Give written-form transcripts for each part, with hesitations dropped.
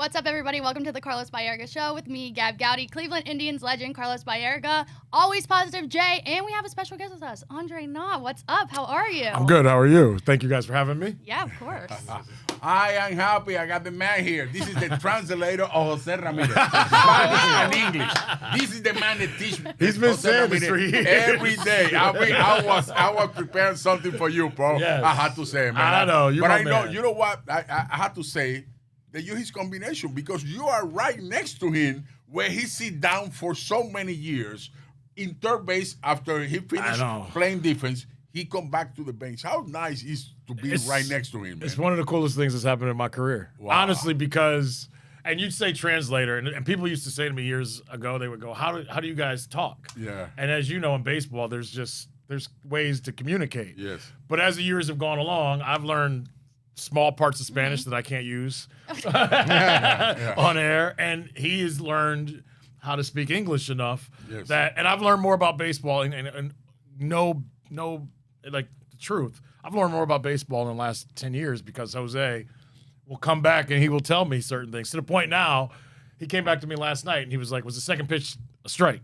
What's up, everybody? Welcome to the Carlos Baerga Show with me, Gabb Goudy, Cleveland Indians legend Carlos Baerga, always positive Jay, and we have a special guest with us, Andre Knott. What's up? How are you? I'm good. How are you? Thank you guys for having me. Yeah, of course. I am happy. I got the man here. This is the translator of Jose Ramirez, Spanish and English. This is the man that teaches me. He's been Jose saying this Ramirez for years. every day. I was preparing something for you, bro. Yes. I had to say, man. I know. You're but my I know. man. You know what? I had to say that you're his combination because you are right next to him where he sit down for so many years in third base after he finished playing defense. He come back to the bench. How nice is to be right next to him, man. It's one of the coolest things that's happened in my career. Wow. Honestly, because, and you'd say translator, and people used to say to me years ago, they would go, how do you guys talk? Yeah. And as you know, in baseball, there's ways to communicate. Yes. But as the years have gone along, I've learned small parts of Spanish that I can't use on air, and he has learned how to speak English enough that, and I've learned more about baseball and no, like the truth. I've learned more about baseball in the last 10 years because Jose will come back and he will tell me certain things to the point now. He came back to me last night and he was like, was the second pitch a strike?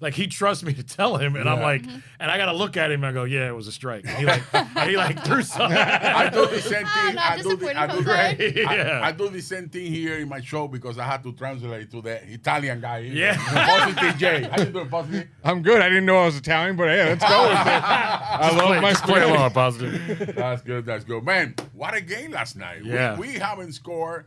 Like, he trusts me to tell him, and I'm like, and I got to look at him and I go, yeah, it was a strike. And he like threw something. I do the same thing. Not disappointed, I do the same thing here in my show because I had to translate to the Italian guy. Yeah. Positive Jay. How you doing, Positive? I'm good. I didn't know I was Italian, but hey, let's go with it. I love my play along, Spanish. positive. That's good. That's good. Man, what a game last night. Yeah. We haven't scored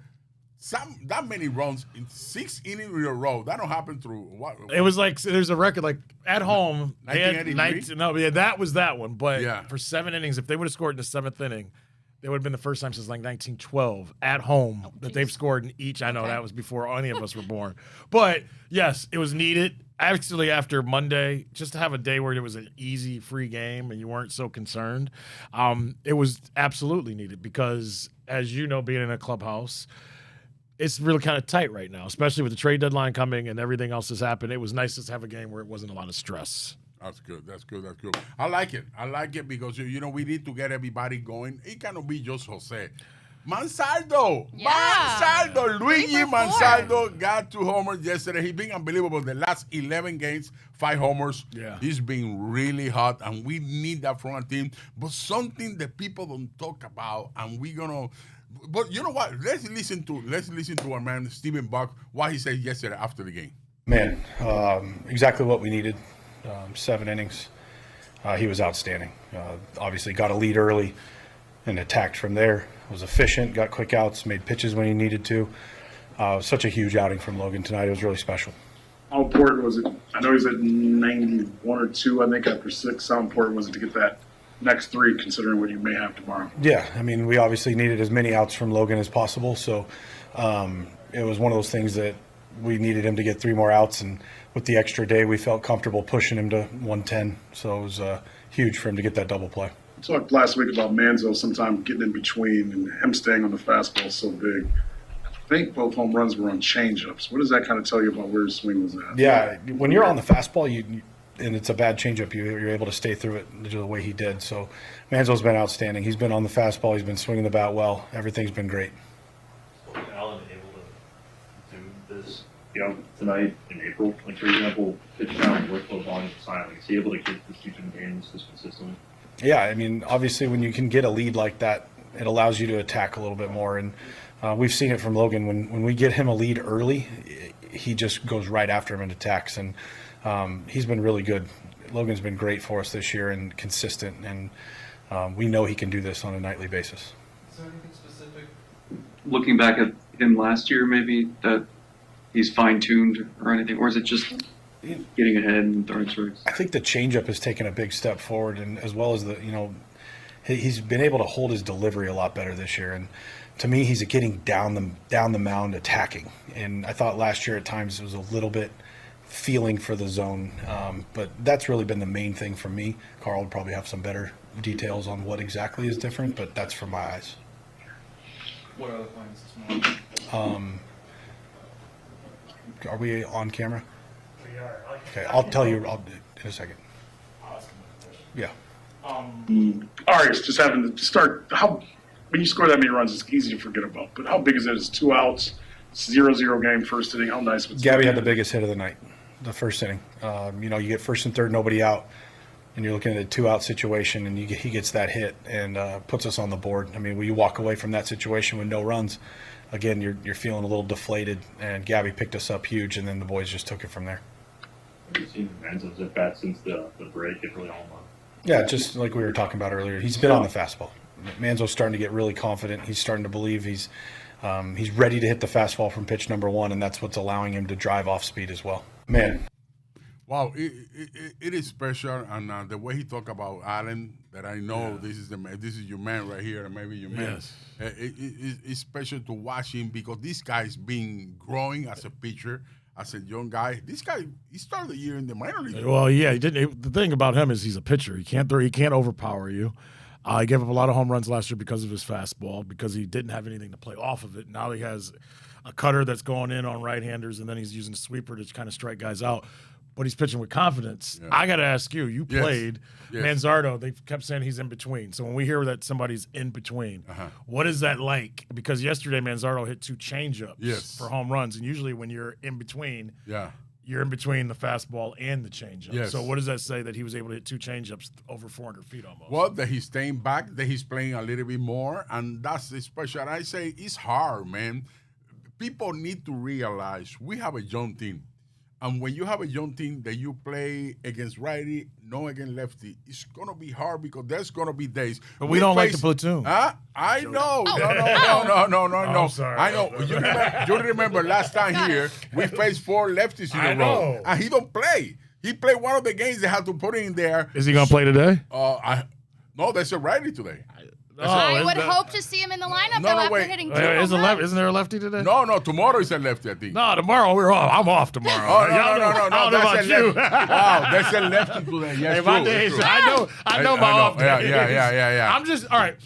that many runs in 6 innings in a row. That don't happen through what? It was like, there's a record, like, at home. 1983? That was that one. But for 7 innings, if they would have scored in the 7th inning, it would have been the first time since like 1912 at home that they've scored in each. I know that was before any of us were born. But, yes, it was needed. Actually, after Monday, just to have a day where it was an easy, free game and you weren't so concerned, it was absolutely needed because, as you know, being in a clubhouse, it's really kind of tight right now, especially with the trade deadline coming and everything else that's happened. It was nice to have a game where it wasn't a lot of stress. That's good. That's good. That's good. I like it. I like it because, you know, we need to get everybody going. It cannot be just Jose. Mansaldo. Yeah. Mansaldo. Luigi 3 for 4. Mansaldo got 2 homers yesterday. He's been unbelievable. The last 11 games, 5 homers. Yeah. He's been really hot, and we need that from our team. But something that people don't talk about, and we're going to... But you know what? Let's listen to our man Stephen Buck, what he said yesterday after the game. Man, exactly what we needed. 7 innings. He was outstanding. Obviously got a lead early and attacked from there. Was efficient, got quick outs, made pitches when he needed to. Such a huge outing from Logan tonight. It was really special. How important was it? I know he's at 91 or 2, I think, after 6. How important was it to get that next 3, considering what you may have tomorrow? Yeah, I mean, we obviously needed as many outs from Logan as possible, so it was one of those things that we needed him to get 3 more outs, and with the extra day, we felt comfortable pushing him to 110, so it was huge for him to get that double play. We talked last week about Manzo sometime getting in between and him staying on the fastball so big. I think both home runs were on changeups. What does that kind of tell you about where his swing was at? Yeah, when you're on the fastball, and it's a bad changeup, you're able to stay through it the way he did. So Manzo's been outstanding. He's been on the fastball. He's been swinging the bat well. Everything's been great. Was Allen able to do this, tonight in April? Like, for example, pitch count, workflow, volume, silence. Is he able to keep this deep in games this consistently? Yeah, I mean, obviously when you can get a lead like that, it allows you to attack a little bit more. And we've seen it from Logan. When we get him a lead early, he just goes right after him and attacks. And he's been really good. Logan's been great for us this year and consistent. And we know he can do this on a nightly basis. Is there anything specific? Looking back at him last year, maybe that he's fine-tuned or anything, or is it just getting ahead and throwing strikes? I think the changeup has taken a big step forward, and as well as he's been able to hold his delivery a lot better this year. And to me, he's getting down the mound attacking. And I thought last year at times it was a little bit feeling for the zone, but that's really been the main thing for me. Carl would probably have some better details on what exactly is different, but that's from my eyes. What other points this morning? Are we on camera? We are. Okay, I'll tell you in a second. I'll ask him a question. Yeah. All right, just having to start. When you score that many runs, it's easy to forget about. But how big is it? It's 2 outs. 0-0 game, first inning. How nice was Gabby had the biggest hit of the night, the first inning. You know, you get first and third, nobody out, and you're looking at a 2-out situation, and he gets that hit and puts us on the board. I mean, when you walk away from that situation with no runs, again, you're feeling a little deflated, and Gabby picked us up huge, and then the boys just took it from there. Have you seen Manzo's at bat since the break? It really all month. Yeah, just like we were talking about earlier, he's been on the fastball. Manzo's starting to get really confident. He's starting to believe he's ready to hit the fastball from pitch number one, and that's what's allowing him to drive off speed as well. Man. Wow, it is special, and the way he talked about Allen, that I know this is your man right here, and maybe your man. Yes. It's special to watch him because this guy's been growing as a pitcher, as a young guy. This guy, he started the year in the minor league. Well, yeah, he didn't. The thing about him is he's a pitcher. He can't throw. He can't overpower you. He gave up a lot of home runs last year because of his fastball, because he didn't have anything to play off of it. Now he has a cutter that's going in on right-handers, and then he's using a sweeper to kind of strike guys out. But he's pitching with confidence. Yeah. I got to ask you, you played Manzardo. They kept saying he's in between. So when we hear that somebody's in between, what is that like? Because yesterday Manzardo hit 2 changeups for home runs. And usually when you're in between, you're in between the fastball and the changeup. Yes. So what does that say that he was able to hit 2 changeups over 400 feet almost? Well, that he's staying back, that he's playing a little bit more. And that's special. I say it's hard, man. People need to realize we have a young team. And when you have a young team that you play against righty, no against lefty, it's going to be hard because there's going to be days. But we don't like the platoon. I know. No. I'm sorry. I know. You remember last time here, we faced 4 lefties in a row. And he don't play. He played one of the games they had to put in there. Is he going to play today? No, there's a righty today. I would hope to see him in the lineup after hitting 2 home runs. Isn't there a lefty today? No. Tomorrow is a lefty, I think. No, tomorrow we're off. I'm off tomorrow. Oh, no. I don't know about you. Wow, there's a lefty today. Yes, my days. I know my off days. Yeah. I'm just all right.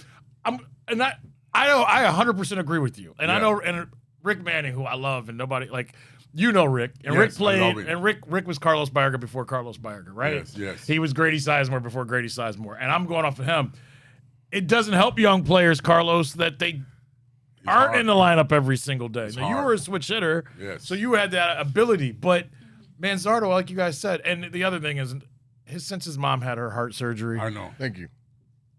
I 100% agree with you, and I know, and Rick Manning, who I love, and nobody like. You know Rick, and Rick played, and Rick was Carlos Baerga before Carlos Baerga, right? Yes. He was Grady Sizemore before Grady Sizemore, and I'm going off of him. It doesn't help young players, Carlos, that they aren't in the lineup every single day. Now, you were a switch hitter, so you had that ability. But Manzardo, like you guys said, and the other thing is, since his mom had her heart surgery. I know. Thank you.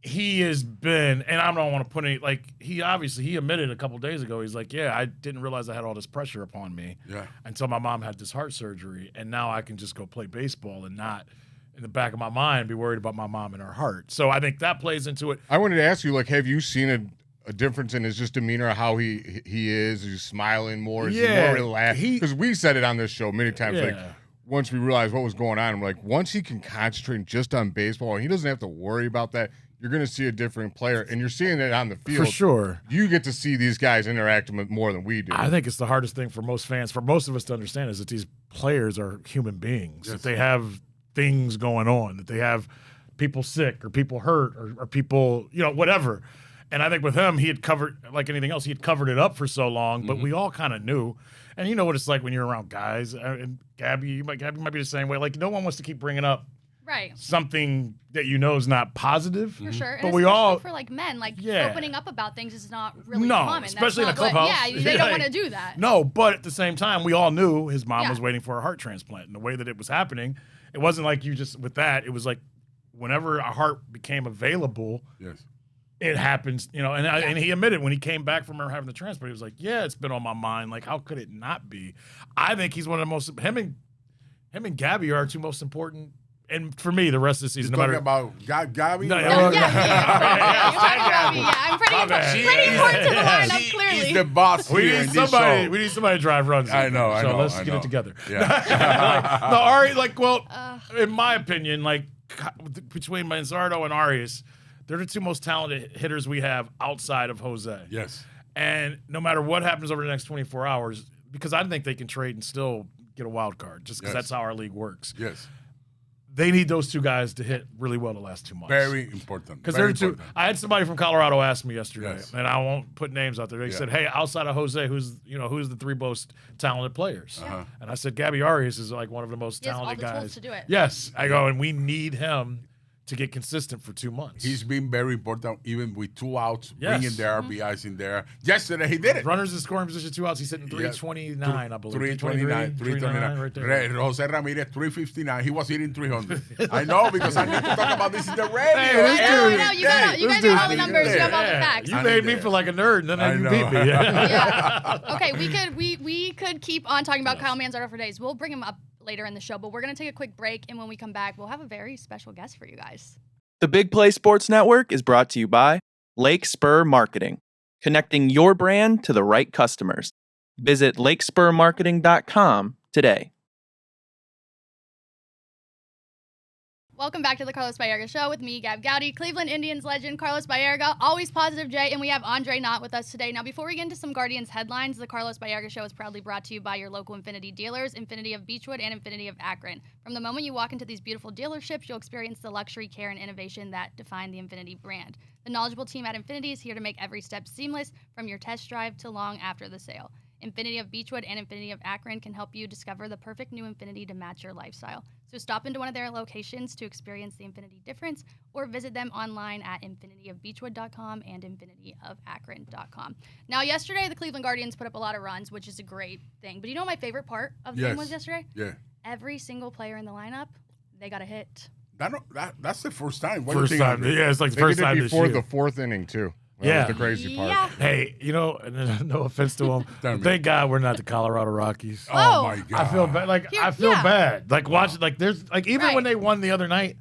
He has been, and I don't want to put any, like, he admitted a couple days ago, he's like, I didn't realize I had all this pressure upon me until my mom had this heart surgery, and now I can just go play baseball and not, in the back of my mind, be worried about my mom and her heart. So I think that plays into it. I wanted to ask you, like, have you seen a difference in his just demeanor, how he is? Is he smiling more? Is he more relaxed? Because we said it on this show many times, like, once we realized what was going on, I'm like, once he can concentrate just on baseball and he doesn't have to worry about that, you're going to see a different player, and you're seeing it on the field. For sure. You get to see these guys interacting with more than we do. I think it's the hardest thing for most fans, for most of us to understand, is that these players are human beings, that they have things going on, that they have people sick or people hurt or people, whatever. And I think with him, he had covered, like anything else, he had covered it up for so long, but we all kind of knew. And you know what it's like when you're around guys, and Gabby might be the same way. Like, no one wants to keep bringing up something that you know is not positive. For sure. But and we all, for like men, like opening up about things is not really common. Especially in a clubhouse. They don't want to do that. No, but at the same time, we all knew his mom was waiting for a heart transplant. And the way that it was happening, it wasn't like you just, with that, it was like whenever a heart became available, it happens, and he admitted when he came back from her having the transplant, he was like, it's been on my mind. Like, how could it not be? I think he's one of the most, him and Gabby are 2 most important. And for me, the rest of the season, You're talking about Gabby? I'm pretty important to the lineup, clearly. He's the boss here in this show. We need somebody to drive runs. I know. So let's get it together. Ari, in my opinion, like, between Manzardo and Arias, they're the 2 most talented hitters we have outside of Jose. Yes. And no matter what happens over the next 24 hours, because I think they can trade and still get a wild card, just because that's how our league works. Yes. They need those 2 guys to hit really well the last 2 months. Very important. Because they're 2. I had somebody from Colorado ask me yesterday, and I won't put names out there. They said, "Hey, outside of Jose, who's the 3 most talented players?" And I said, "Gabby Arias is like one of the most talented guys." All the tools to do it. Yes, I go, and we need him to get consistent for 2 months. He's been very important, even with 2 outs, bringing the Mm-hmm. RBIs in there. Yesterday, he did it. Runners in scoring position, 2 outs. He's hitting 329, I believe. 329, 329 right there. Jose Ramirez, 359. He was hitting 300. I know, because I need to talk about this in the radio. Hey, this I know. You guys have all the numbers. You have all the Yeah, facts. you made me feel like a nerd, and then I you know. beat me. Yeah. Okay, we could keep on talking about Kyle Manzardo for days. We'll bring him up later in the show, but we're going to take a quick break, and when we come back, we'll have a very special guest for you guys. The Big Play Sports Network is brought to you by Lake Spur Marketing, connecting your brand to the right customers. Visit lakespurmarketing.com today. Welcome back to the Carlos Baerga Show with me, Gabb Goudy, Cleveland Indians legend Carlos Baerga, always positive Jay, and we have Andre Knott with us today. Now, before we get into some Guardians headlines, the Carlos Baerga Show is proudly brought to you by your local Infinity dealers, Infinity of Beechwood and Infinity of Akron. From the moment you walk into these beautiful dealerships, you'll experience the luxury, care, and innovation that define the Infinity brand. The knowledgeable team at Infinity is here to make every step seamless, from your test drive to long after the sale. Infinity of Beechwood and Infinity of Akron can help you discover the perfect new Infinity to match your lifestyle. So stop into one of their locations to experience the Infinity difference, or visit them online at infinityofbeechwood.com and infinityofakron.com. Now, yesterday, the Cleveland Guardians put up a lot of runs, which is a great thing. But you know what my favorite part of the game was yesterday? Yeah. Every single player in the lineup, they got a hit. That's the first time. First time. Yeah, it's like the first time before this year. the 4th inning, too. That Yeah. was the crazy part. Yeah. Hey, no offense to him, but thank God we're not the Colorado Rockies. Oh, my God. I feel bad. I feel bad. Like watching, like there's like even when they won the other night,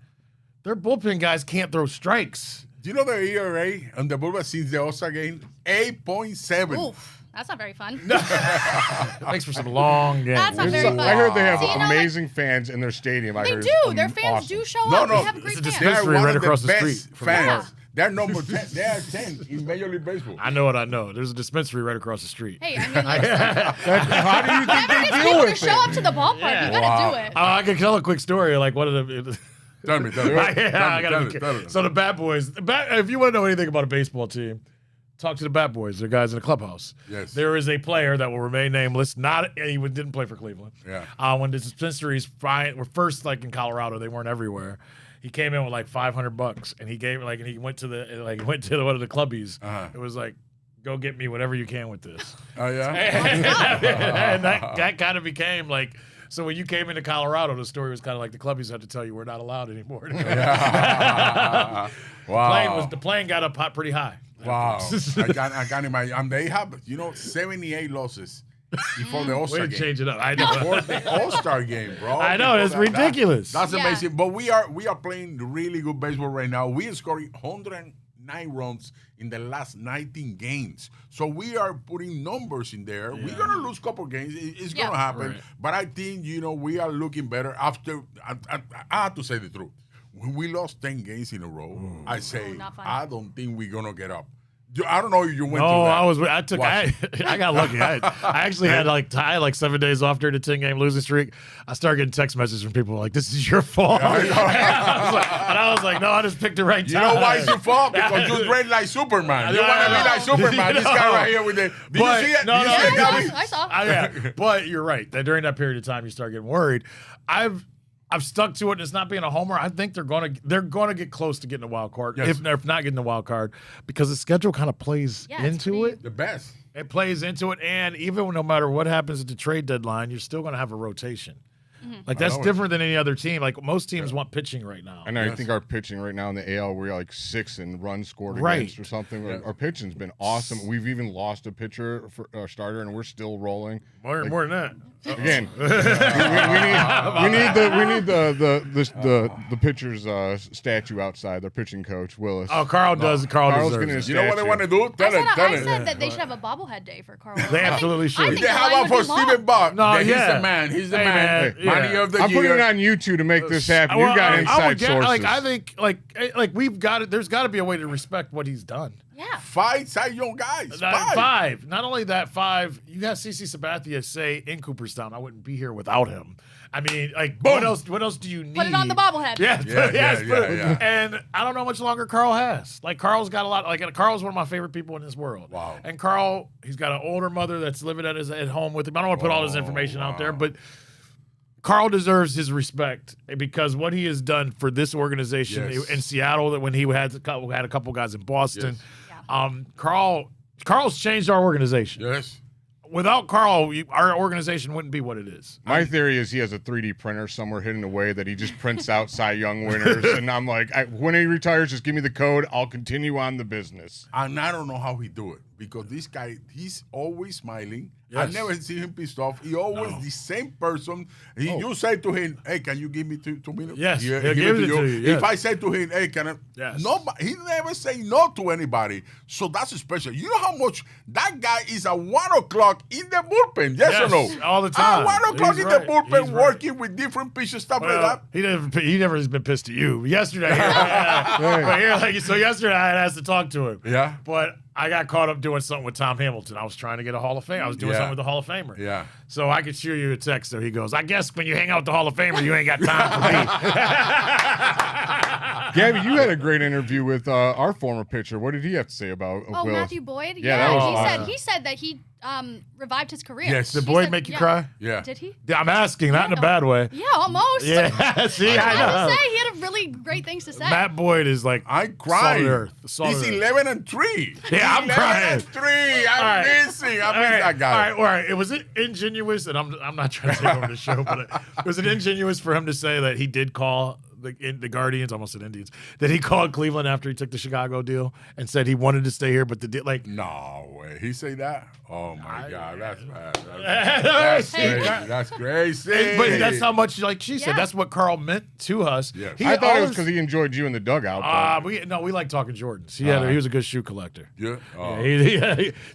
their bullpen guys can't throw strikes. Do you know the ERA on the bullpen since the All-Star game? 8.7. Oof. That's not very fun. Thanks for some long games. That's not very fun. I heard they have See, amazing fans in their stadium. They do. Their fans do show up. They have great it's a fans. dispensary right across the street from the fans. park. They're number 10. They are 10 in Major League Baseball. I know what I know. There's a dispensary right across the street. Hey, I mean, How do you think they they people deal to with show it? up to the ballpark. You gotta do it. Oh, I can tell a quick story. Like one of the. Tell me. Tell me. So the Bat Boys. If you want to know anything about a baseball team, talk to the Bat Boys. They're guys in the clubhouse. Yes. There is a player that will remain nameless. He didn't play for Cleveland. Yeah. When the dispensaries were first like in Colorado, they weren't everywhere. He came in with like $500, and he gave and he went to one of the clubbies. It was like, go get me whatever you can with this. Oh yeah. And that kind of became like. So when you came into Colorado, the story was kind of like the clubbies had to tell you we're not allowed anymore. Wow. The plane got up pretty high. Wow. I can't imagine. And they have 78 losses before the All-Star Way to game. change it up. I know. Before the All-Star game, bro. I know, it's ridiculous. That's amazing. But we are playing really good baseball right now. We are scoring 109 runs in the last 19 games. So we are putting numbers in there. Yeah. We're going to lose a couple games. It's going to happen. Right. But I think, we are looking better after. I have to say the truth. When we lost 10 games in a row, I say, I don't think we're going to get up. I don't know if you went through that. I got lucky. I actually had like 7 days off during the 10-game losing streak. I started getting text messages from people like, this is your fault. I was like, no, I just picked the right time. You know why it's your fault? Because you train like Superman. You want to be like Superman. This guy right here with the. Did you see it? I saw. But you're right. That during that period of time, you start getting worried. I've stuck to it, and it's not being a homer. I think they're gonna get close to getting a wild card, if not getting the wild card, because the schedule kind of plays into it. The best. It plays into it, and even no matter what happens at the trade deadline, you're still gonna have a rotation. Mm-hmm. Like that's different than any other team. Like most teams want pitching right now. And I think our pitching right now in the AL, we're like 6th in runs scored against or something. Yeah. Our pitching's been awesome. We've even lost a pitcher for our starter, and we're still rolling. More than that. Again, we need the pitcher's statue outside. Their pitching coach Willis. Oh, Carl does. Carl's getting a statue. You know what they want to do? Tell it. I said that they should have a bobblehead day for Carl. They absolutely should. They have one for Steven Bach. No, he's the man. He's the man. Money of the year. I'm putting it on you two to make this happen. You got inside sources. I think we've got it. There's got to be a way to respect what he's done. Yeah. 5 Cy Young guys. 5. Not only that, 5. You got CC Sabathia say in Cooperstown, I wouldn't be here without him. I mean, what else do you need? Put it on the bobblehead. Yeah. And I don't know how much longer Carl has. Like Carl's got a lot. Like Carl's one of my favorite people in this world. Wow. And Carl, he's got an older mother that's living at home with him. I don't want to put all his information out there, but Carl deserves his respect because what he has done for this organization in Seattle, that when he had a couple guys in Boston, Carl's changed our organization. Yes. Without Carl, our organization wouldn't be what it is. My theory is he has a 3D printer somewhere hidden away that he just prints out Cy Young winners. And I'm like, when he retires, just give me the code. I'll continue on the business. And I don't know how he do it because this guy, he's always smiling. Yes. I never see him pissed off. He always the same person. You say to him, "Hey, can you give me 2 minutes?" Yes, he'll give it to you. Yes. If I say to him, "Hey, can I?" Yes. Nobody, he never say no to anybody. So that's special. You know how much that guy is at 1 o'clock in the bullpen? Yes or no? All the time. At 1 o'clock He's in right. the bullpen, He's working with different pitches, stuff like that. He never has been pissed at you. Yesterday, so yesterday I had asked to talk to him. Yeah. But I got caught up doing something with Tom Hamilton. I was trying to get a Hall of Fame. I was doing something with the Hall of Famer. Yeah. So I could shoot you a text there. He goes, I guess when you hang out with the Hall of Famer, you ain't got time for me. Gabby, you had a great interview with our former pitcher. What did he have to say about Willis? Matthew Boyd? Yeah, that was awesome. He said that he revived his career. Yes. Did Boyd make you cry? Yeah. Did he? Yeah, I'm asking, not in a bad way. Yeah, almost. Yeah, see, I I know. have to say, he had really great things to say. Matt Boyd is like I cried. Salt He's of Earth. 11-3. Yeah, I'm crying. 11-3. I'm missing. I miss that guy. All right. It was ingenuous, and I'm not trying to take over the show, but was it ingenuous for him to say that he did call the Guardians, almost said Indians, that he called Cleveland after he took the Chicago deal and said he wanted to stay here, but the deal, like, no way. He say that? Oh my God, that's bad. That's crazy. That's crazy. But that's how much, like she said, that's what Carl meant to us. Yes. I thought it was because he enjoyed you in the dugout. We like talking Jordans. He was a good shoe collector. Yeah.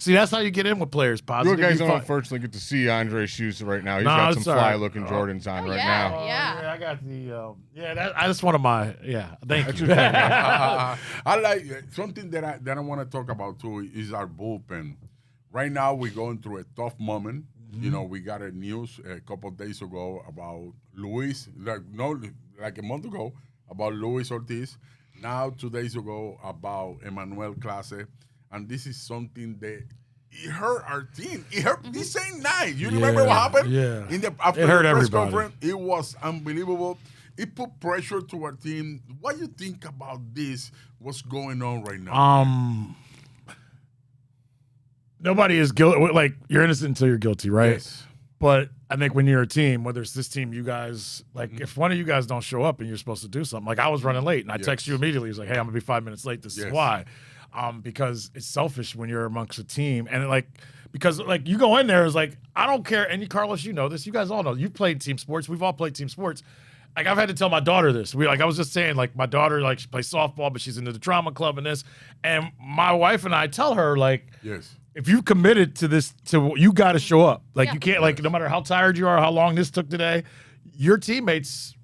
See, that's how you get in with players. Positive. You guys don't unfortunately get to see Andre's shoes right now. He's got some fly-looking Jordans on right now. Yeah. I got the that's one of my Thank you. I like something that I want to talk about too is our bullpen. Right now we're going through a tough moment. Mm-hmm. You know, we got a news a couple of days ago about Luis, like a month ago about Luis Ortiz. Now 2 days ago about Emmanuel Clase, and this is something that it hurt our team. It hurt the same night. You remember what happened? Yeah. After it hurt the press everybody. conference, it was unbelievable. It put pressure to our team. What do you think about this? What's going on right now? Nobody is guilty. Like, you're innocent until you're guilty, right? Yes. But I think when you're a team, whether it's this team, you guys, like, if one of you guys don't show up and you're supposed to do something, like I was running late and I text you immediately. He's like, hey, I'm going to be 5 minutes late. This is why. Because it's selfish when you're amongst a team. And because you go in there, it's like, I don't care. And Carlos, you know this. You guys all know. You've played team sports. We've all played team sports. Like, I've had to tell my daughter this. I was just saying, like, my daughter, like, she plays softball, but she's into the drama club and this. And my wife and I tell her, like, if you committed to this, you got to show up. Like, you can't, like, no matter how tired you are, how long this took today, your teammates,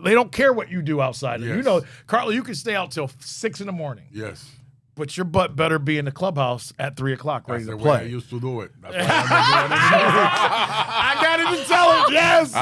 they don't care what you do outside. You know, Carlo, you can stay out till 6 a.m. Yes. But your butt better be in the clubhouse at 3 o'clock ready to That's the play. way I used to do it. That's why I'm not doing it anymore. I got it to tell him, yes.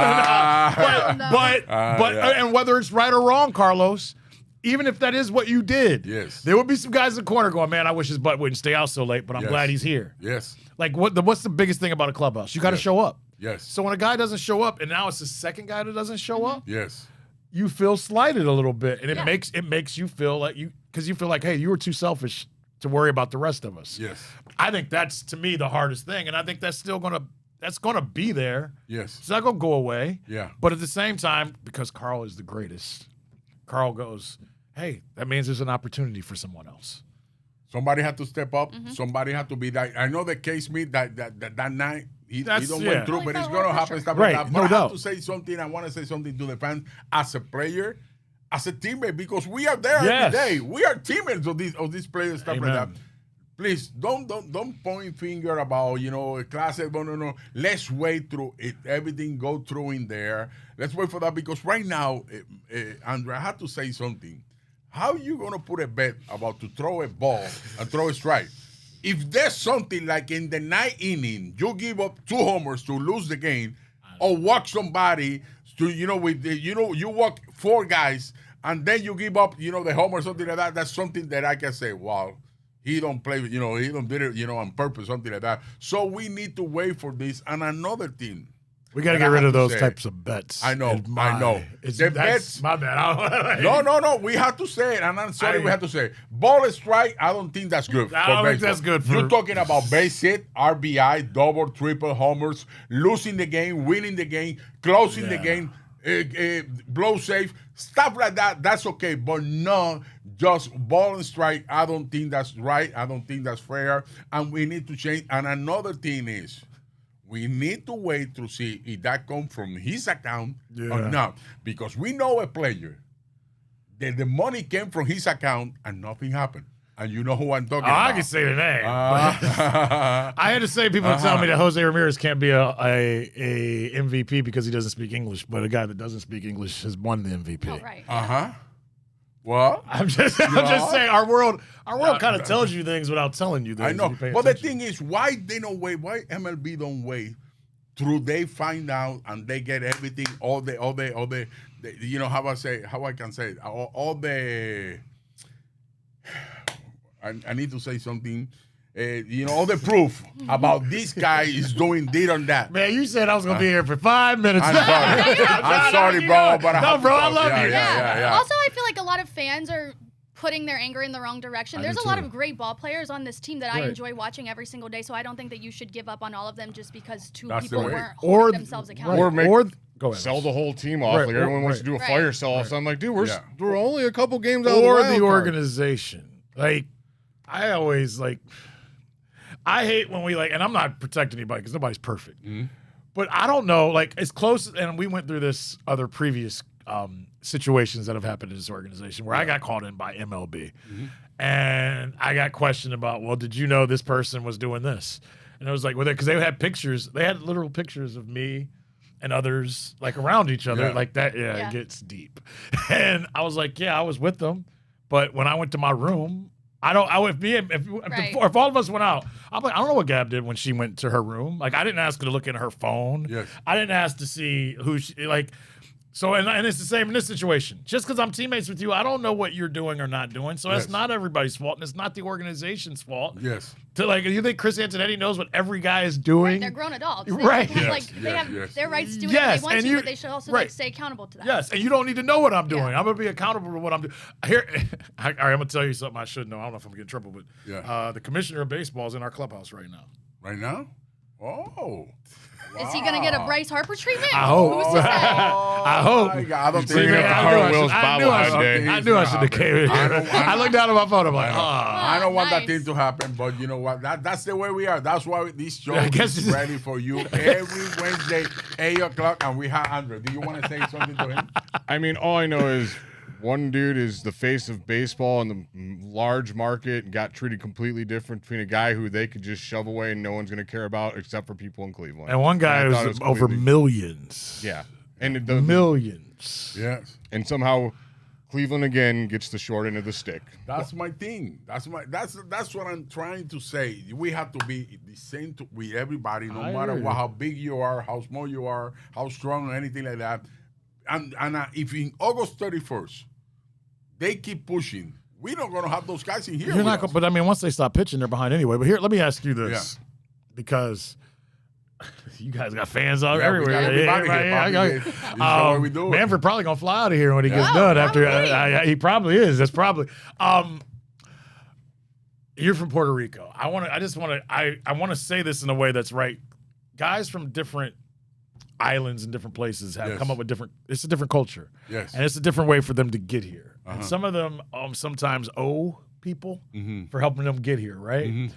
And whether it's right or wrong, Carlos, even if that is what you did, there would be some guys in the corner going, man, I wish his butt wouldn't stay out so late, but I'm glad he's here. Yes. Like, what's the biggest thing about a clubhouse? You got to show up. Yes. So when a guy doesn't show up, and now it's the second guy that doesn't show up, yes, you feel slighted a little bit, and it makes you feel like because you feel like, hey, you were too selfish to worry about the rest of us. Yes. I think that's, to me, the hardest thing, and I think that's still gonna be there. Yes. It's not gonna go away. Yeah. But at the same time, because Carl is the greatest, Carl goes, hey, that means there's an opportunity for someone else. Somebody had to step up. Somebody had to be that. I know the case me that night. He don't went through, but it's gonna happen. Stuff like that. But I have to say something. I want to say something to the fans as a player, as a teammate, because we are there every day. We are teammates of these players, stuff like that. Please don't point finger about Clase. No. Let's wait through it. Everything go through in there. Let's wait for that because right now, Andre, I have to say something. How are you gonna put a bet about to throw a ball and throw a strike? If there's something like in the ninth inning, you give up 2 homers to lose the game, or walk somebody to you walk 4 guys and then you give up the homer or something like that. That's something that I can say, wow, he don't play, he don't did it on purpose, something like that. So we need to wait for this. And another thing, We got to get rid of those types of bets. I know. The bets. My bad. No. We have to say it, and I'm sorry we have to say it. Ball strike, I don't think that's good. I don't think that's good. You're talking about base hit, RBI, double, triple, homers, losing the game, winning the game, closing the game, blow safe, stuff like that. That's okay, but no, just ball and strike. I don't think that's right. I don't think that's fair, and we need to change. And another thing is, we need to wait to see if that comes from his account or not. Because we know a player that the money came from his account and nothing happened. And you know who I'm talking about. I can say the name. I had to say, people tell me that Jose Ramirez can't be a MVP because he doesn't speak English, but a guy that doesn't speak English has won the MVP. Oh, right. Well, I'm just saying, our world kind of tells you things without telling you things. I know, but the thing is, why they don't wait? Why MLB don't wait through they find out and they get everything, all the you know how I can say it, all the. I need to say something. All the proof about this guy is doing this and that. Man, you said I was going to be here for 5 minutes. I'm sorry, bro, but I love you. Yeah. Also, I feel like a lot of fans are putting their anger in the wrong direction. There's a lot of great ball players on this team that I enjoy watching every single day, so I don't think that you should give up on all of them just because two people weren't holding themselves accountable. Go ahead. Sell the whole team off. Like everyone wants to do a fire sell. So I'm like, dude, we're only a couple games out of the wild card. Or the organization. Like, I always I hate when we and I'm not protecting anybody because nobody's perfect. But I don't know, it's close, and we went through this other previous situations that have happened in this organization where I got called in by MLB. And I got questioned about, well, did you know this person was doing this? And I was like, well, because they had pictures, they had literal pictures of me and others around each other like that. It gets deep. And I was like, I was with them. But when I went to my room, if all of us went out, I'm like, I don't know what Gabb did when she went to her room. I didn't ask her to look in her phone. Yes. I didn't ask to see who she So, and it's the same in this situation. Just because I'm teammates with you, I don't know what you're doing or not doing. So it's not everybody's fault, and it's not the organization's fault. Yes. You think Chris Antonetti knows what every guy is doing? Right, they're grown adults. Right. They have their rights to do what they want to, but they should also stay accountable to that. Yes, and you don't need to know what I'm doing. I'm going to be accountable to what I'm doing. Here, all right, I'm going to tell you something I should know. I don't know if I'm going to get in trouble, but the commissioner of baseball is in our clubhouse right now. Right now? Oh. Wow. Is he going to get a Bryce Harper treatment? I hope. Who's to say? I hope. I don't think I knew I should have came in here. I looked down at my phone. I'm like, I don't want that thing to happen, but you know what? That's the way we are. That's why this show is ready for you every Wednesday, 8 o'clock, and we have Andre. Do you want to say something to him? I mean, all I know is one dude is the face of baseball in the large market and got treated completely different between a guy who they could just shove away and no one's going to care about except for people in Cleveland. And one guy who's over millions. Yeah. And the millions. Yes. And somehow Cleveland again gets the short end of the stick. That's my thing. That's what I'm trying to say. We have to be the same with everybody, no matter how big you are, how small you are, how strong or anything like that. And if in August 31st they keep pushing, we're not going to have those guys in here. You're not, but I mean, once they stop pitching, they're behind anyway. But here, let me ask you this, because you guys got fans all everywhere. Manfred probably gonna fly out of here when he gets done. After he probably is. That's probably. You're from Puerto Rico. I want to say this in a way that's right. Guys from different islands and different places have come up with it's a different culture. Yes. And it's a different way for them to get here. And some of them sometimes owe people for helping them get here, right?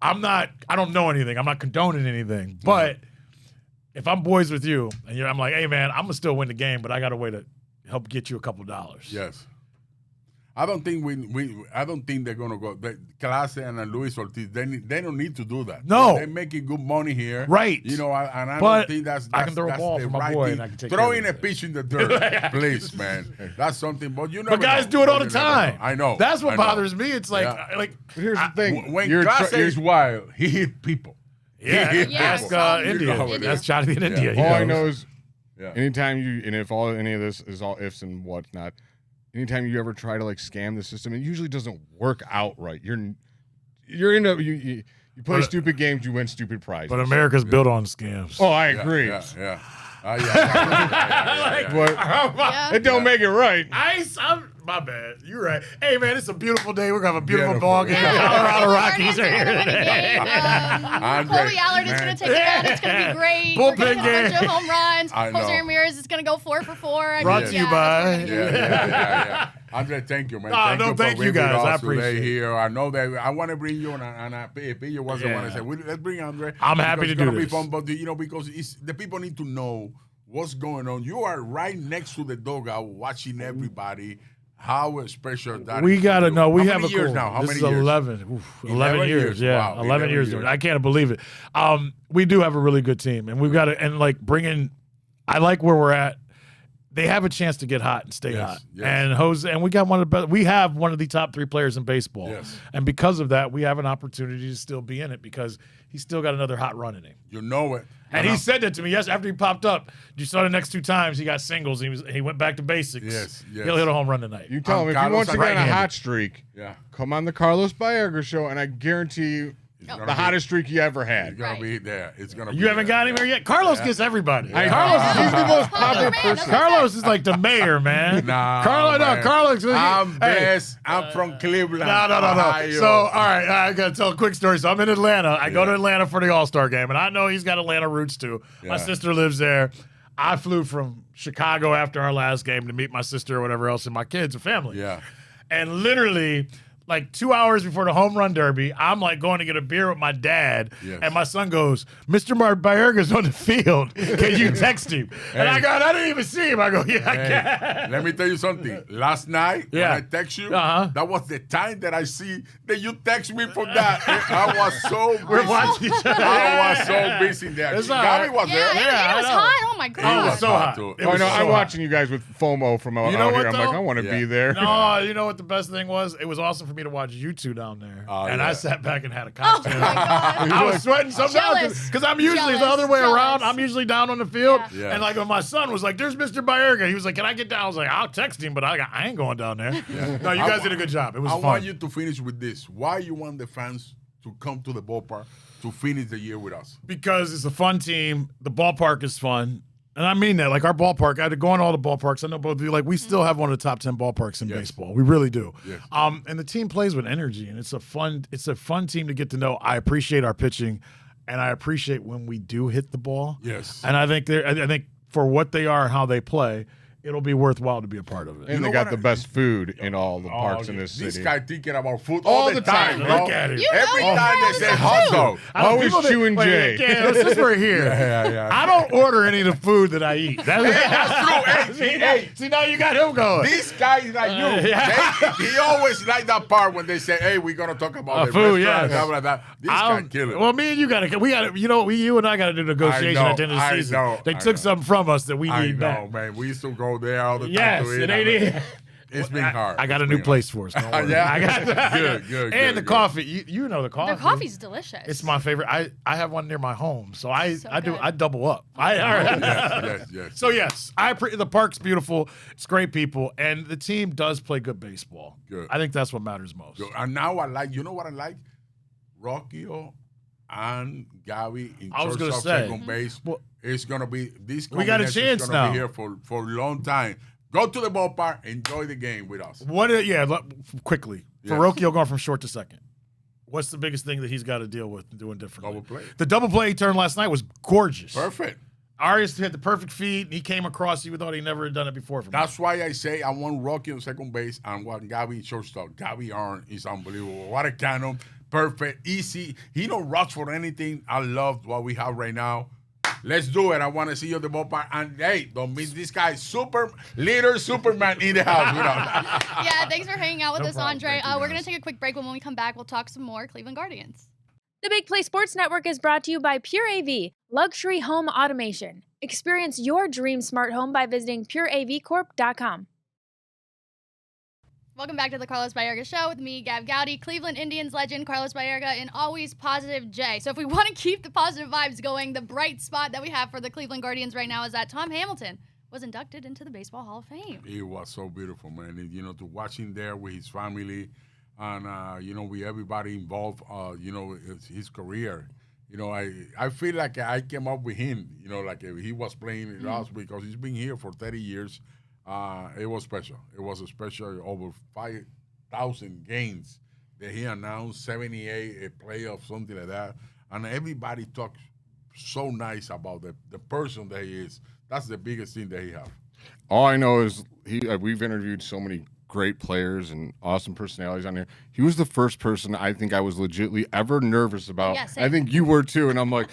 I don't know anything. I'm not condoning anything. But if I'm boys with you and I'm like, hey man, I'm gonna still win the game, but I got a way to help get you a couple dollars. Yes. I don't think I don't think they're gonna go. Clase and Luis Ortiz, they don't need to do that. No, they're making good money here, right? You know, and I don't think that's I can throw a ball for my boy, and I can take throwing a pitch in the dirt, please, man. That's something. But you know, but guys do it all the time. I know. That's what bothers me. It's like, here's the thing: when Clase is wild, he hit people. Yeah, ask India. That's Johnny in India. All I know is, anytime if any of this is all ifs and whatnot. Anytime you ever try to scam the system, it usually doesn't work out right. You You play stupid games, you win stupid prizes. But America's built on scams. Oh, I agree. Yeah. It don't make it right. My bad. You're right. Hey, man, it's a beautiful day. We're going to have a beautiful ball game. Colorado Rockies are here today. Chloe Allard is going to take it out. It's going to be great. Bullpen We're going to game. get a bunch of home runs. Jose Ramirez is going to go 4 for 4. Brought to you by. Yeah. Andre, thank you, man. Thank you guys. I appreciate it. Here. I know that I want to bring you, and if you wasn't want to say, let's bring Andre. I'm happy to do this. It's going to be fun, but because the people need to know what's going on. You are right next to the dugout watching everybody. How special that we got to know. We How have many a years cool. now. How this many is years? 11. 11 years. Yeah, Wow. 11 years. I can't believe it. We do have a really good team, and we've got to bring in. I like where we're at. They have a chance to get hot and stay hot. Yes. And Jose, and we got one of the best. We have one of the top 3 players in baseball. Yes. And because of that, we have an opportunity to still be in it because he's still got another hot run in him. You know it. And he said that to me yesterday after he popped up. You saw the next 2 times he got singles. He went back to basics. Yes. He'll hit a home run tonight. You tell him if he wants to get on a hot streak, Yeah. come on the Carlos Baerga Show, and I guarantee you the hottest streak you ever had. It's gonna be there. It's gonna. You haven't got him here yet? Carlos gets everybody. Carlos, he's the most popular person. Carlos is like the mayor, man. Carlos. I'm best. I'm from Cleveland. No. Ohio. So, all right, I got to tell a quick story. So, I'm in Atlanta. I go to Atlanta for the All-Star game, and I know he's got Atlanta roots, too. My sister lives there. I flew from Chicago after our last game to meet my sister or whatever else and my kids and family. Yeah. And literally, like 2 hours before the home run derby, I'm like going to get a beer with my dad, and my son goes, "Mr. Baerga's on the field. Can you text him?" And I go, "I didn't even see him." I go, "Yeah, I can." Let me tell you something. Last night, when I text you, that was the time that I see that you text me for that. I was so busy. We're watching each other. I was so busy there. It's Gabby was Yeah, there. it was hot. Oh, my It God. was so hot. I'm watching you guys with FOMO from out You know here. what, I'm like, though? I want to be there. No, you know what the best thing was? It was awesome for me to watch you 2 down there. And I sat back and had a cocktail. I was sweating sometimes because I'm usually the other way around. I'm usually down on the field. Yeah. And like when my son was like, "There's Mr. Baerga." He was like, "Can I get down?" I was like, "I'll text him, but I ain't going down there." No, you guys did a good job. It was I fun. want you to finish with this. Why you want the fans to come to the ballpark to finish the year with us? Because it's a fun team. The ballpark is fun. And I mean that. Like our ballpark, I had to go on all the ballparks. I know both of you. Like we still have one of the top 10 ballparks in baseball. We really do. Yes. And the team plays with energy, and it's a fun team to get to know. I appreciate our pitching, and I appreciate when we do hit the ball. Yes. And I think for what they are and how they play, it'll be worthwhile to be a part of it. And they got the best food in all the parks in this city. This guy thinking about food All all the the time. time. bro. Look at him. Every time they say hot dog. Always chewing Jay. Yeah, since we're here, Yeah. I don't order any of the food that I eat. That's true. Hey, See, now you got him going. this guy is like you. He always like that part when they say, "Hey, we're gonna talk about the food, restaurant," yes. stuff like that. This guy kill it. Well, me and you got to, you and I got to do negotiation I know, at the end of the I season. know, They I took know. something from us that we I need know, back. man. We used to go there all the time Yes, to eat. it ain't. It's been hard. I got a It's new been place for us. Don't worry. Yeah? I got Good. And the coffee. You know the coffee. Their coffee's delicious. It's my favorite. I have one near my home, so I good. double up. Yes. So yes, the park's beautiful. It's great people, and the team does play good baseball. Good. I think that's what matters most. Good. And now I like, you know what I like? Rockio and Gabby in I was gonna shortstop, say. second base. Well, it's gonna be this. We got a combination chance is gonna now. be here for a long time. Go to the ballpark, enjoy the game with us. Quickly. For Yes. Rocchio going from short to second. What's the biggest thing that he's got to deal with doing differently? Double play. The double play he turned last night was gorgeous. Perfect. Arias had the perfect feed. He came across. You thought he never had done it before. That's why I say I want Rocky on second base and want Gabby in shortstop. Gabby Arn is unbelievable. What a cannon. Perfect. Easy. He don't rush for anything. I love what we have right now. Let's do it. I want to see you at the ballpark. And hey, don't miss this guy, Superman in the house. Yeah, thanks for hanging out with us, problem. Andre. Thank you, We're going guys. to take a quick break, but when we come back, we'll talk some more Cleveland Guardians. The Big Play Sports Network is brought to you by Pure AV, luxury home automation. Experience your dream smart home by visiting pureavcorp.com. Welcome back to the Carlos Baerga Show with me, Gabb Goudy, Cleveland Indians legend Carlos Baerga, and always positive Jay. So if we want to keep the positive vibes going, the bright spot that we have for the Cleveland Guardians right now is that Tom Hamilton was inducted into the Baseball Hall of Fame. It was so beautiful, man. And, to watch him there with his family, and with everybody involved, his career. I feel like I came up with him. Like he was playing last week because he's been here for 30 years. It was special. It was a special over 5,000 games that he announced, 78 a playoff, something like that, and everybody talks so nice about the person that he is. That's the biggest thing that he has. All I know is we've interviewed so many great players and awesome personalities on here. He was the first person I think I was legitimately ever nervous about. Yeah, I think you were too, and I'm like,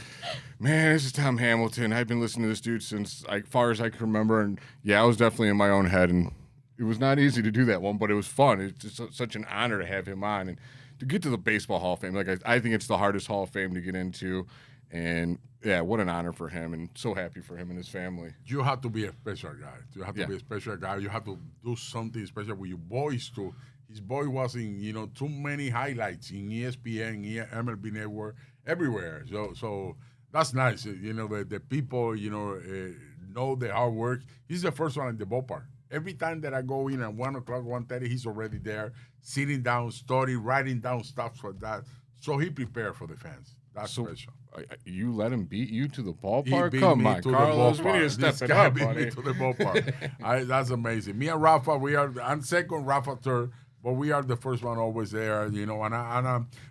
man, this is Tom Hamilton. I've been listening to this dude since far as I can remember, and I was definitely in my own head, and it was not easy to do that one, but it was fun. It's just such an honor to have him on and to get to the Baseball Hall of Fame. Like I think it's the hardest Hall of Fame to get into, and what an honor for him, and so happy for him and his family. You have to be a special guy. You have to be a special guy. You have to do something special with your voice too. His voice was in, too many highlights in ESPN, MLB Network, everywhere. So that's nice. The people, know the hard work. He's the first one in the ballpark. Every time that I go in at 1 o'clock, 1:30, he's already there, sitting down, studying, writing down stuff for that. So he prepared for the fans. That's special. You let him beat you to the ballpark? He beat Come me on, to Carlos. the We need to ballpark. step This it guy up, beat buddy. me to the ballpark. That's amazing. Me and Rafa, I'm second, Rafa third, but we are the first one always there, and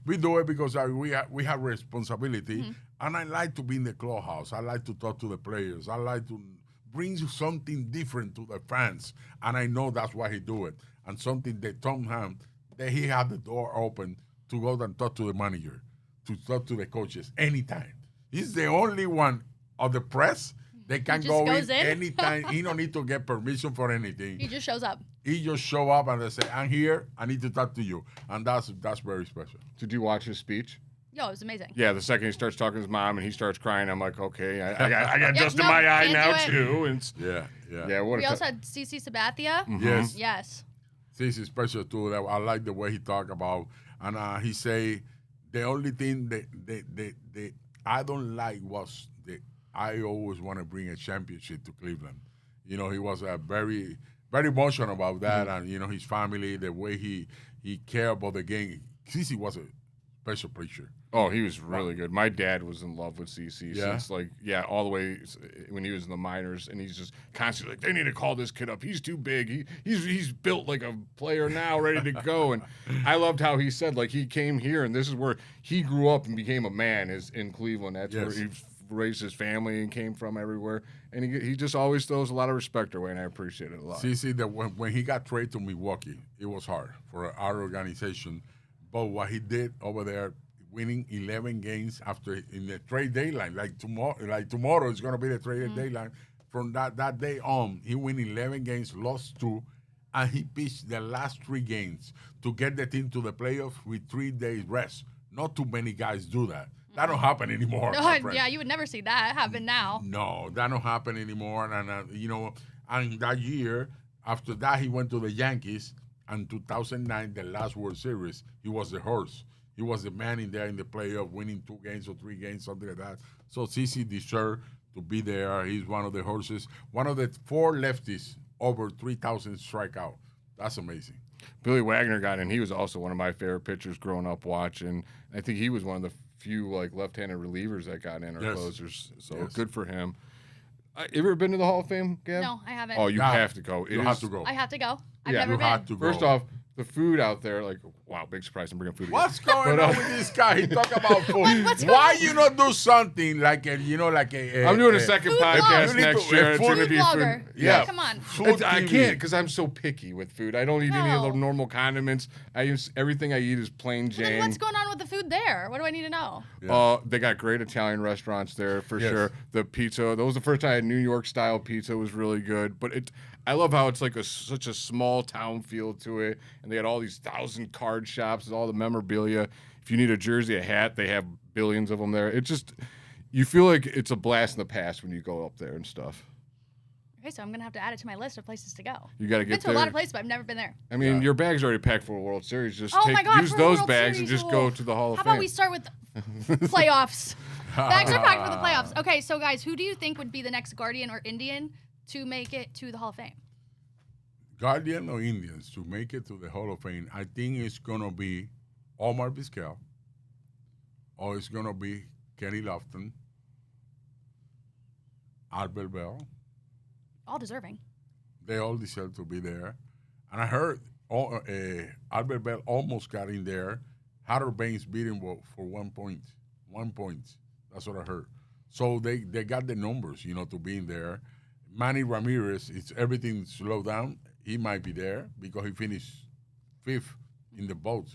we do it because we have responsibility, and I like to be in the clubhouse. I like to talk to the players. I like to bring something different to the fans, and I know that's why he do it, and something that Tom Ham, that he had the door open to go and talk to the manager, to talk to the coaches anytime. He's the only one of the press that can go in anytime. He don't need to get permission for anything. He just shows up. He just show up and they say, I'm here, I need to talk to you. And that's very special. Did you watch his speech? Yo, it was amazing. Yeah, the second he starts talking to his mom and he starts crying, I'm like, okay, I got dust in my eye now too. And yeah. We also had CC Sabathia. Mm-hmm. Yes. CC is special too. I like the way he talk about, and he say the only thing that I don't like was that I always want to bring a championship to Cleveland. He was very, very emotional about that, and his family, the way he cared about the game. CC was a special preacher. Oh, he was really good. My dad was in love with CC since all the way when he was in the minors, and he's just constantly like, they need to call this kid up. He's too big. He's built like a player now, ready to go. And I loved how he said he came here, and this is where he grew up and became a man is in Cleveland. That's where he raised his family and came from everywhere. And he just always throws a lot of respect our way, and I appreciate it a lot. CC, that when he got traded to Milwaukee, it was hard for our organization. But what he did over there, winning 11 games in the trade deadline, like tomorrow is going to be the trade deadline. From that day on, he won 11 games, lost 2, and he pitched the last 3 games to get the team to the playoffs with 3 days rest. Not too many guys do that. That don't happen anymore. Yeah, you would never see that happen now. No, that don't happen anymore. And and that year after that, he went to the Yankees. And 2009, the last World Series, he was the horse. He was the man in there in the playoff, winning 2 games or 3 games, something like that. So CC deserved to be there. He's one of the horses, one of the 4 lefties over 3,000 strikeout. That's amazing. Billy Wagner got in. He was also one of my favorite pitchers growing up watching. I think he was one of the few left-handed relievers that got in or closers. So good for him. You ever been to the Hall of Fame, Gabb? No, I haven't. Oh, you have to go. You have to go. I have to go. I've never been. Have to go. First off, the food out there, wow, big surprise. I'm bringing food. What's going on with this guy? He talk about food. Why you not do something like a I'm doing a second podcast next year. It's going to be food. Yeah, come on. I can't because I'm so picky with food. I don't eat any of the normal condiments. Everything I eat is plain Jane. Then what's going on with the food there? What do I need to know? They got great Italian restaurants there for sure. The pizza, that was the first time I had New York style pizza, was really good. But I love how it's such a small town feel to it, and they had all these 1,000 card shops with all the memorabilia. If you need a jersey, a hat, they have billions of them there. It just, you feel like it's a blast in the past when you go up there and stuff. Okay, so I'm gonna have to add it to my list of places to go. You got to get I've been to a lot of places, but I've never been there. I mean, your bag's already packed for a World Series. Just use for those World bags Series, and just go to the Hall of How Fame. about we start with playoffs? Bags are packed for the playoffs. Okay, so guys, who do you think would be the next Guardian or Indian to make it to the Hall of Fame? Guardian or Indians to make it to the Hall of Fame, I think it's going to be Omar Vizquel, or it's going to be Kenny Lofton, Albert Bell. All deserving. They all deserve to be there. And I heard Albert Bell almost got in there. Harold Baines beat him for 1 point. 1 point. That's what I heard. So they got the numbers, to be in there. Manny Ramirez, it's everything slowed down. He might be there because he finished 5th in the vote,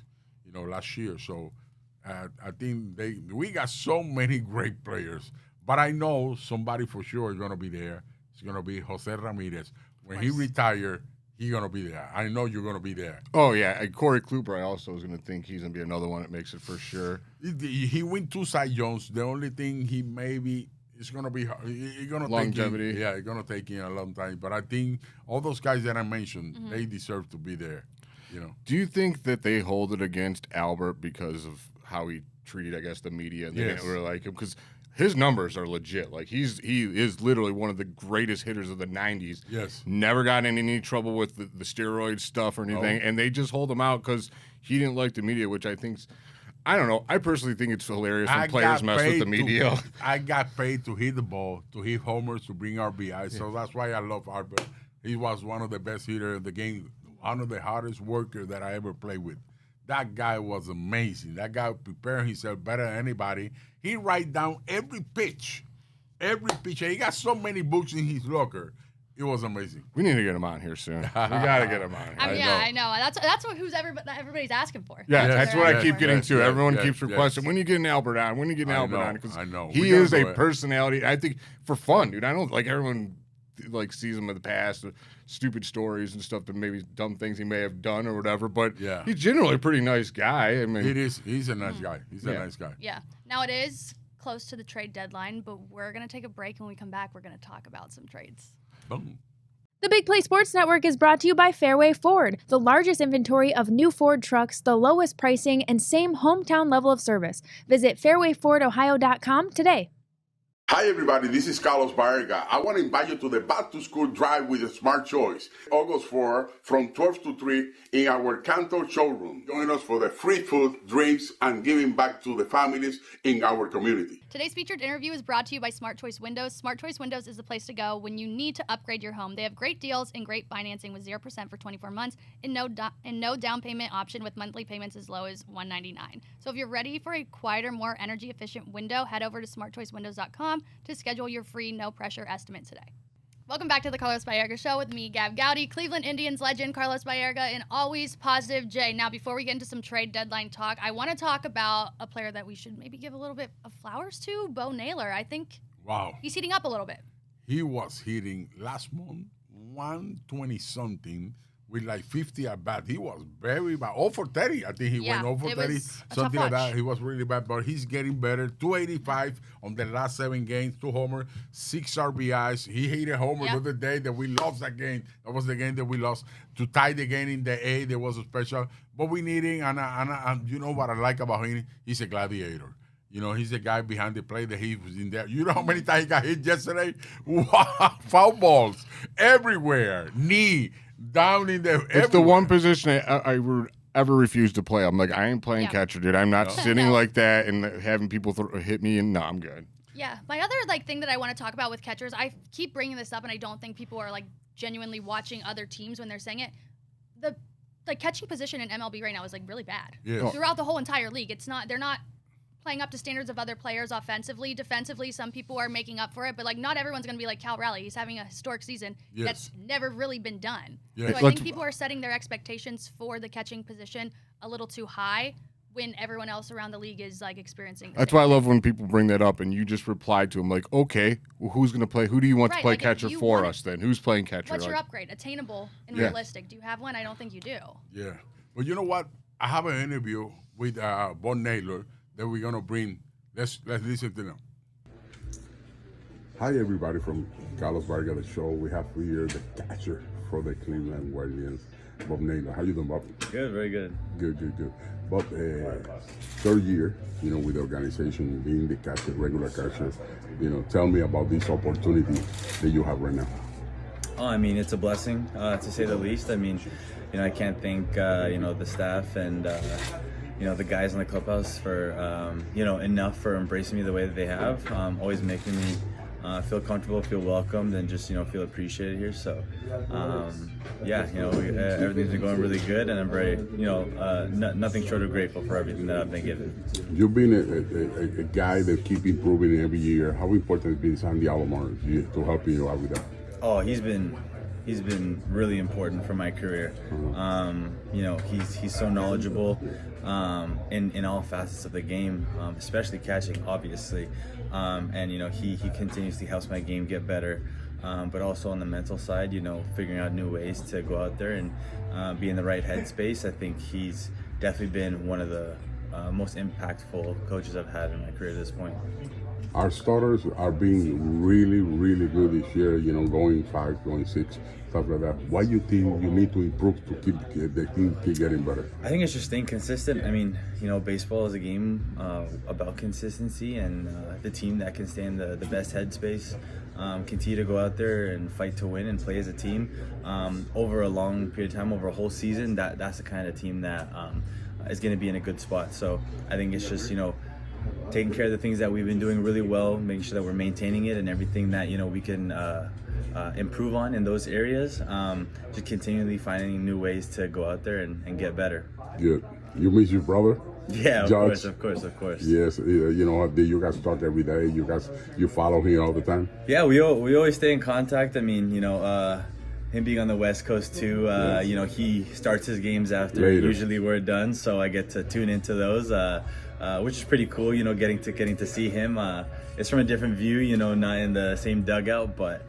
last year. So I think we got so many great players. But I know somebody for sure is going to be there. It's going to be Jose Ramirez. When he retires, he's going to be there. I know you're going to be there. Oh, yeah. And Corey Kluber, I also was going to think he's going to be another one that makes it for sure. He win 2 Cy Youngs. The only thing he maybe is going to be longevity. It's going to take him a long time. But I think all those guys that I mentioned, they deserve to be there. Do you think that they hold it against Albert because of how he treated, I guess, the media? They didn't really like him because his numbers are legit. Like he is literally one of the greatest hitters of the '90s. Yes, never got in any trouble with the steroid stuff or anything, and they just hold him out because he didn't like the media, which I think's. I don't know. I personally think it's hilarious when players mess with the media. I got paid to hit the ball, to hit homers, to bring RBI. So that's why I love Albert. He was one of the best hitters in the game, one of the hardest workers that I ever played with. That guy was amazing. That guy prepared himself better than anybody. He write down every pitch. He got so many books in his locker. It was amazing. We need to get him on here soon. We got to get him on here. I know. That's what everybody's asking for. Yeah, that's what I keep getting to. Everyone keeps requesting, when you get an Albert on? When you get an Albert on? Because he is a personality. I think for fun, dude. I don't like everyone sees him in the past, stupid stories and stuff, that maybe dumb things he may have done or whatever. But he's generally a pretty nice guy. I mean, he's a nice guy. He's a nice guy. Yeah. Now it is close to the trade deadline, but we're gonna take a break. When we come back, we're gonna talk about some trades. Boom. The Big Play Sports Network is brought to you by Fairway Ford, the largest inventory of new Ford trucks, the lowest pricing, and same hometown level of service. Visit fairwayfordohio.com today. Hi, everybody. This is Carlos Baerga. I want to invite you to the Back to School Drive with a Smart Choice, August 4 from 12 to 3 in our Canton showroom. Join us for the free food, drinks, and giving back to the families in our community. Today's featured interview is brought to you by Smart Choice Windows. Smart Choice Windows is the place to go when you need to upgrade your home. They have great deals and great financing with 0% for 24 months and no down payment option with monthly payments as low as $199. So if you're ready for a quieter, more energy-efficient window, head over to smartchoiceWindows.com to schedule your free no-pressure estimate today. Welcome back to the Carlos Baerga Show with me, Gabb Goudy, Cleveland Indians legend Carlos Baerga, and always positive Jay. Now, before we get into some trade deadline talk, I want to talk about a player that we should maybe give a little bit of flowers to, Bo Naylor. I think he's heating up a little bit. He was hitting last month 120-something with like 50 at bat. He was very bad. 0 for 30. I think he went 0 for 30. Something like that. He was really bad, but he's getting better. 285 on the last 7 games, 2 homers, 6 RBIs. He hit a homer the other day that we lost that game. That was the game that we lost. To tie the game in the A, there was a special. But we need him, and you know what I like about him? He's a gladiator. He's the guy behind the plate that he was in there. You know how many times he got hit yesterday? Wow, foul balls everywhere. Knee. Down in the. It's the one position I would ever refuse to play. I'm like, I ain't playing catcher, dude. I'm not sitting like that and having people hit me. And no, I'm good. Yeah, my other thing that I want to talk about with catchers, I keep bringing this up, and I don't think people are genuinely watching other teams when they're saying it. The catching position in MLB right now is really bad. Yes. Throughout the whole entire league, they're not playing up to standards of other players offensively. Defensively, some people are making up for it, but not everyone's going to be like Cal Raleigh. He's having a historic season that's never really been done. Yes. So I think people are setting their expectations for the catching position a little too high when everyone else around the league is experiencing. That's why I love when people bring that up and you just reply to them okay, well, who's going to play? Who do you want to play catcher for us then? Who's playing catcher? What's your upgrade? Attainable and realistic. Do you have one? I don't think you do. Yeah. Well, you know what? I have an interview with Bo Naylor that we're gonna bring. Let's listen to them. Hi everybody from Carlos Baerga Show. We have here the catcher for the Cleveland Guardians, Bob Naylor. How you doing, Bob? Good, very good. Good. Bob, 3rd year, with the organization, being the catcher, regular catcher. Tell me about this opportunity that you have right now. Oh, I mean, it's a blessing, to say the least. I mean, I can't thank, the staff and, the guys in the clubhouse for, enough for embracing me the way that they have, always making me feel comfortable, feel welcomed, and just, feel appreciated here. So, everything's been going really good, and I'm very, nothing short of grateful for everything that I've been given. You've been a guy that keep improving every year. How important has been Sandy Alomar to help you out with that? Oh, he's been really important for my career. He's so knowledgeable in all facets of the game, especially catching, obviously. He continuously helps my game get better. But also on the mental side, figuring out new ways to go out there and be in the right headspace. I think he's definitely been one of the most impactful coaches I've had in my career at this point. Our starters are being really, really good this year, going 5, going 6, stuff like that. Why do you think you need to improve to keep the team keep getting better? I think it's just staying consistent. I mean, baseball is a game about consistency, and the team that can stay in the best headspace, continue to go out there and fight to win and play as a team over a long period of time, over a whole season, that's the kind of team that is going to be in a good spot. So I think it's just, taking care of the things that we've been doing really well, making sure that we're maintaining it, and everything that we can improve on in those areas. Just continually finding new ways to go out there and get better. Good. You miss your brother? Yeah, Judge? of course. Yes, you guys talk every day. You follow him all the time. Yeah, we always stay in contact. I mean, him being on the West Coast too, he starts his games after later. Usually we're done, so I get to tune into those. Which is pretty cool, getting to see him. It's from a different view, not in the same dugout, but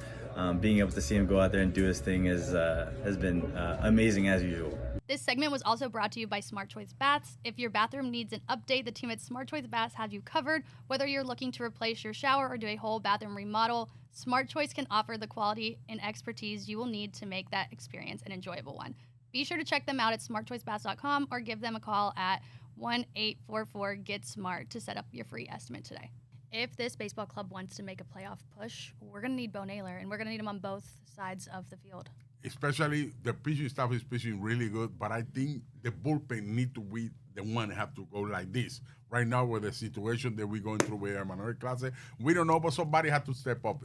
being able to see him go out there and do his thing has been amazing as usual. This segment was also brought to you by Smart Choice Baths. If your bathroom needs an update, the team at Smart Choice Baths has you covered. Whether you're looking to replace your shower or do a whole bathroom remodel, Smart Choice can offer the quality and expertise you will need to make that experience an enjoyable one. Be sure to check them out at smartchoicebaths.com or give them a call at 1-844-GET-SMART to set up your free estimate today. If this baseball club wants to make a playoff push, we're going to need Bo Naylor, and we're going to need him on both sides of the field. Especially the pitching staff is pitching really good, but I think the bullpen need to be the one have to go like this. Right now, with the situation that we're going through with Emmanuel Clase, we don't know, but somebody had to step up,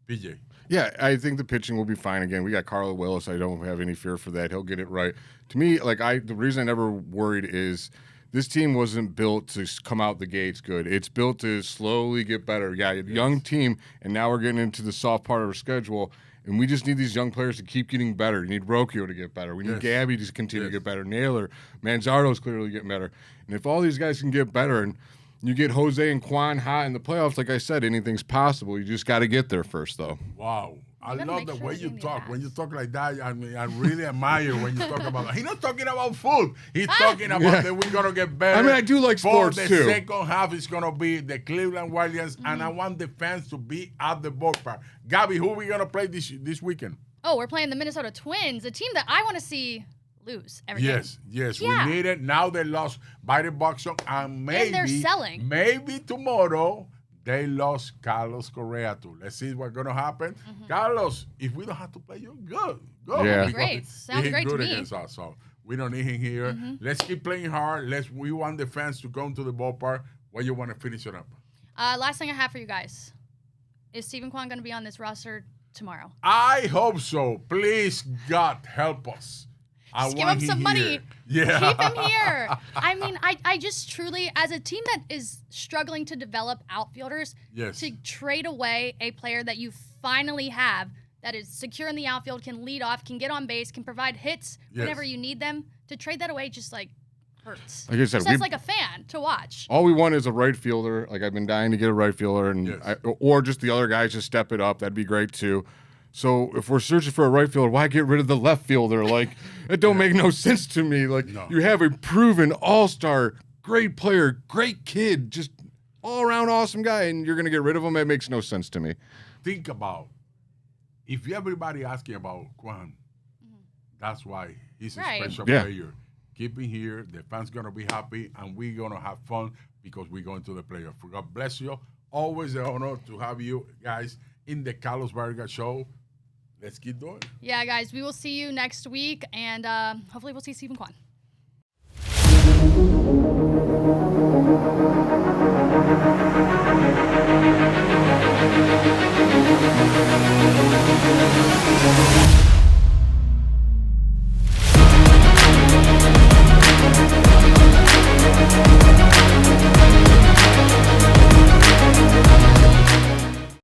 PJ. Yeah, I think the pitching will be fine again. We got Carlos Willis. I don't have any fear for that. He'll get it right. To me, the reason I never worried is this team wasn't built to come out the gates good. It's built to slowly get better. Yeah, young team, and now we're getting into the soft part of our schedule. And we just need these young players to keep getting better. You need Rocchio to get better. We need Gabby to continue to get better. Naylor, Manzardo's clearly getting better. And if all these guys can get better, and you get Jose and Quan hot in the playoffs, like I said, anything's possible. You just got to get there first, though. Wow. I love the way you talk. When you talk like that, I mean, I really admire when you talk about that. He's not talking about food. He's talking about that we're going to get better. I mean, I do like sports, too. For the second half, it's going to be the Cleveland Guardians, and I want the fans to be at the ballpark. Gabby, who are we going to play this weekend? Oh, we're playing the Minnesota Twins, a team that I want to see lose every game. Yes, we need it. Now they lost by the box, and maybe they're selling. Maybe tomorrow they lost Carlos Correa too. Let's see what's going to happen. Carlos, if we don't have to play you, good. Go. Yeah. Great. Sounds great to me. Against us, so we don't need him here. Let's keep playing hard. We want the fans to come to the ballpark. What you want to finish it up? Last thing I have for you guys. Is Stephen Kwan going to be on this roster tomorrow? I hope so. Please, God, help us. Just give him some money. Yeah. Keep him here. I mean, I just truly, as a team that is struggling to develop outfielders, to trade away a player that you finally have that is secure in the outfield, can lead off, can get on base, can provide hits whenever you need them, to trade that away just hurts. Like I said, just as a fan to watch. All we want is a right fielder. I've been dying to get a right fielder, and or just the other guys just step it up. That'd be great too. So if we're searching for a right fielder, why get rid of the left fielder? It don't make no sense to me. You have a proven all-star, great player, great kid, just all-around awesome guy, and you're going to get rid of him? It makes no sense to me. Think about, if everybody asking about Kwan, that's why he's a special player. Keep him here. The fans going to be happy, and we're going to have fun because we're going to the playoff. God bless you. Always an honor to have you guys in the Carlos Baerga Show. Let's keep doing it. Yeah, guys, we will see you next week, and hopefully we'll see Stephen Kwan.